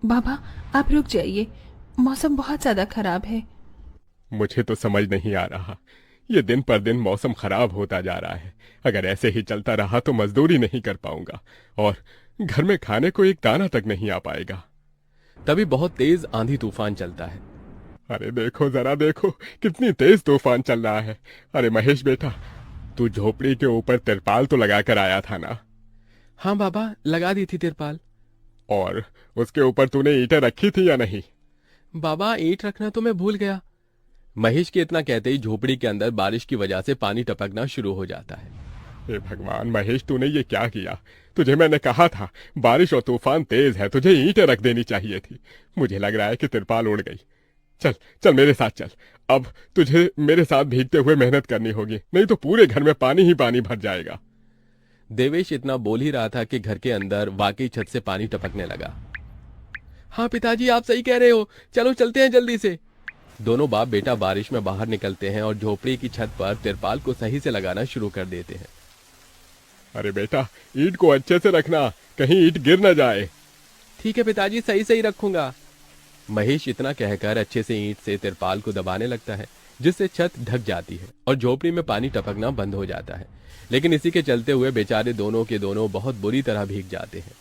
बाबा, आप रुक जाइए, मौसम बहुत ज्यादा खराब है। मुझे तो समझ नहीं आ रहा। ये दिन पर दिन मौसम खराब होता जा रहा है। अगर ऐसे ही चलता रहा तो मजदूरी नहीं कर पाऊंगा और घर में खाने को एक दाना तक नहीं आ पाएगा। तभी बहुत तेज आंधी तूफान चलता है। अरे देखो जरा देखो, कितनी तेज तूफान चल रहा है। अरे महेश बेटा, तू झोपड़ी के ऊपर तिरपाल तो लगा कर आया था ना? हाँ बाबा, लगा दी थी तिरपाल। और उसके ऊपर तूने ईंटें रखी थी या नहीं? बाबा, ईंट रखना तो मैं भूल गया। महेश के इतना कहते ही झोपड़ी के अंदर बारिश की वजह से पानी टपकना शुरू हो जाता है। हे भगवान महेश, तूने ये क्या किया? तुझे मैंने कहा था बारिश और तूफान तेज है, तुझे ईंटें रख देनी चाहिए थी। मुझे लग रहा है कि तिरपाल उड़ गई। चल चल मेरे साथ चल। अब तुझे मेरे साथ भीगते हुए मेहनत करनी होगी, नहीं तो पूरे घर में पानी ही पानी भर जाएगा। देवेश इतना बोल ही रहा था कि घर के अंदर वाकई छत से पानी टपकने लगा। हाँ पिताजी, आप सही कह रहे हो, चलो चलते हैं जल्दी से। दोनों बाप बेटा बारिश में बाहर निकलते हैं और झोपड़ी की छत पर तिरपाल को सही से लगाना शुरू कर देते हैं। अरे बेटा, ईंट को अच्छे से रखना, कहीं ईंट गिर न जाए। ठीक है पिताजी, सही सही रखूंगा। महेश इतना कहकर अच्छे से ईंट से तिरपाल को दबाने लगता है, जिससे छत ढक जाती है और झोपड़ी में पानी टपकना बंद हो जाता है। लेकिन इसी के चलते हुए बेचारे दोनों के दोनों बहुत बुरी तरह भीग जाते हैं।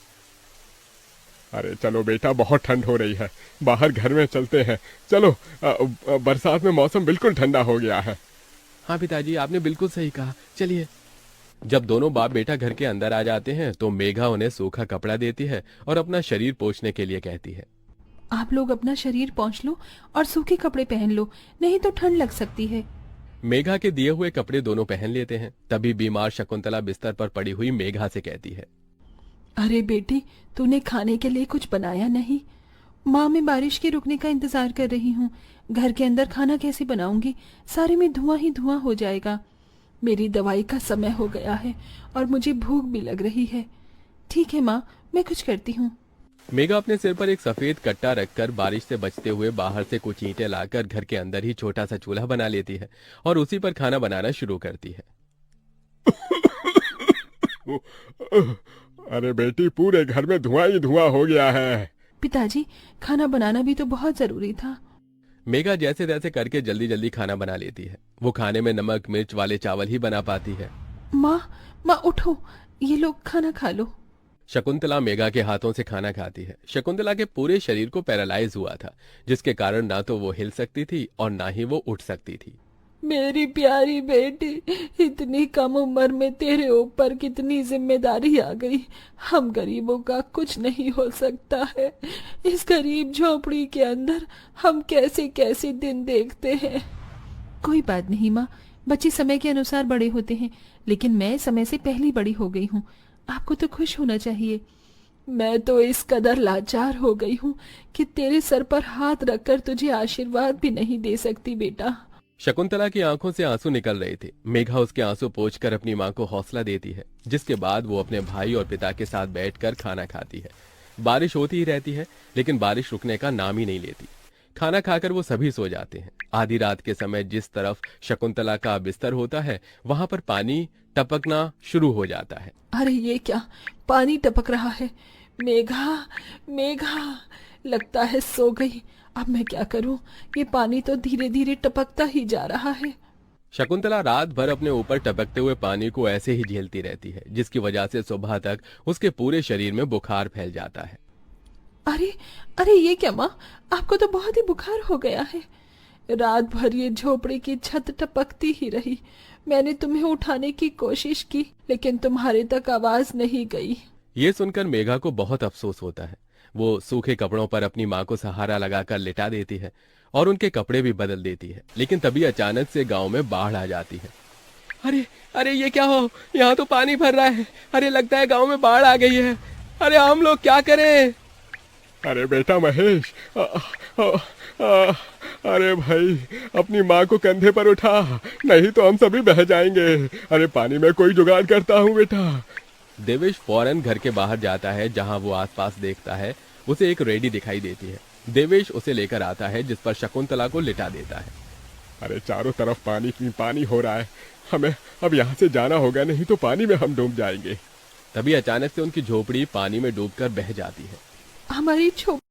अरे चलो बेटा, बहुत ठंड हो रही है, बाहर घर में चलते हैं। चलो, बरसात में मौसम बिल्कुल ठंडा हो गया है। हाँ पिताजी, आपने बिल्कुल सही कहा, चलिए। जब दोनों बाप बेटा घर के अंदर आ जाते हैं तो मेघा उन्हें सूखा कपड़ा देती है और अपना शरीर पोंछने के लिए कहती है। आप लोग अपना शरीर पोंछ लो और सूखे कपड़े पहन लो, नहीं तो ठंड लग सकती है। मेघा के दिए हुए कपड़े दोनों पहन लेते हैं। तभी बीमार शकुंतला बिस्तर पर पड़ी हुई मेघा से कहती है। अरे बेटी, तूने खाने के लिए कुछ बनाया नहीं? माँ, मैं बारिश के रुकने का इंतजार कर रही हूँ। घर के अंदर खाना कैसे बनाऊंगी? सारे में धुआं ही धुआं हो जाएगा। मेरी दवाई का समय हो गया है और मुझे भूख भी लग रही है। ठीक है माँ, मैं कुछ करती हूँ। मेघा अपने सिर पर एक सफेद कट्टा रखकर बारिश से बचते हुए बाहर से कुछ ईंटें लाकर घर के अंदर ही छोटा सा चूल्हा बना लेती है और उसी पर खाना बनाना शुरू करती है। अरे बेटी, पूरे घर में धुआं ही धुआं हो गया है। पिताजी, खाना बनाना भी तो बहुत जरूरी था। मेघा जैसे तैसे करके जल्दी जल्दी खाना बना लेती है। वो खाने में नमक मिर्च वाले चावल ही बना पाती है। माँ, माँ उठो, ये लोग खाना खा लो। शकुंतला मेघा के हाथों से खाना खाती है। शकुंतला के पूरे शरीर को पैरालाइज हुआ था, जिसके कारण ना तो वो हिल सकती थी और ना ही वो उठ सकती थी। मेरी प्यारी बेटी, इतनी कम उम्र में तेरे ऊपर कितनी जिम्मेदारी आ गई। हम गरीबों का कुछ नहीं हो सकता है। इस गरीब झोपड़ी के अंदर हम कैसे कैसे दिन देखते हैं। कोई बात नहीं माँ, बच्चे समय के अनुसार बड़े होते हैं, लेकिन मैं समय से पहले बड़ी हो गई हूँ। आपको तो खुश होना चाहिए। मैं तो इस कदर लाचार हो गई हूँ कि तेरे सर पर हाथ रखकर तुझे आशीर्वाद भी नहीं दे सकती बेटा। शकुंतला की आंखों से आंसू निकल रहे थे। मेघा उसके आंसू पोंछकर अपनी मां को हौसला देती है, जिसके बाद वो अपने भाई और पिता के साथ बैठकर खाना खाती है। बारिश होती ही रहती है, लेकिन बारिश रुकने का नाम ही नहीं लेती। खाना खाकर वो सभी सो जाते हैं। आधी रात के समय जिस तरफ शकुंतला का बिस्तर होता है, वहां पर पानी टपकना शुरू हो जाता है। अरे ये क्या, पानी टपक रहा है। मेघा, मेघा, लगता है सो गई। अब मैं क्या करूं? ये पानी तो धीरे धीरे टपकता ही जा रहा है। शकुंतला रात भर अपने ऊपर टपकते हुए पानी को ऐसे ही झेलती रहती है, जिसकी वजह से सुबह तक उसके पूरे शरीर में बुखार फैल जाता है। अरे, अरे ये क्या माँ, आपको तो बहुत ही बुखार हो गया है। रात भर ये झोपड़ी की छत टपकती ही रही। मैंने तुम्हें उठाने की कोशिश की, लेकिन तुम्हारे तक आवाज नहीं गई। ये सुनकर मेघा को बहुत अफसोस होता है। वो सूखे कपड़ों पर अपनी माँ को सहारा लगाकर लिटा देती है और उनके कपड़े भी बदल देती है। लेकिन तभी अचानक से गांव में बाढ़ आ जाती है। अरे अरे ये क्या हो, यहाँ तो पानी भर रहा है। अरे लगता है गांव में बाढ़ आ गई है। अरे हम लोग क्या करें? अरे बेटा महेश, अरे भाई, अपनी माँ को कंधे पर उठा, नहीं तो हम सभी बह जाएंगे। अरे पानी में कोई जुगाड़ करता हूँ बेटा। देवेश फौरन घर के बाहर जाता है। जहां वो आसपास देखता है, उसे एक रेडी दिखाई देती है। देवेश उसे लेकर आता है, जिस पर शकुंतला को लिटा देता है। अरे चारों तरफ पानी ही पानी हो रहा है, हमें अब यहाँ से जाना होगा, नहीं तो पानी में हम डूब जाएंगे। तभी अचानक से उनकी झोपड़ी पानी में डूबकर बह जाती है। हमारी झोपड़ी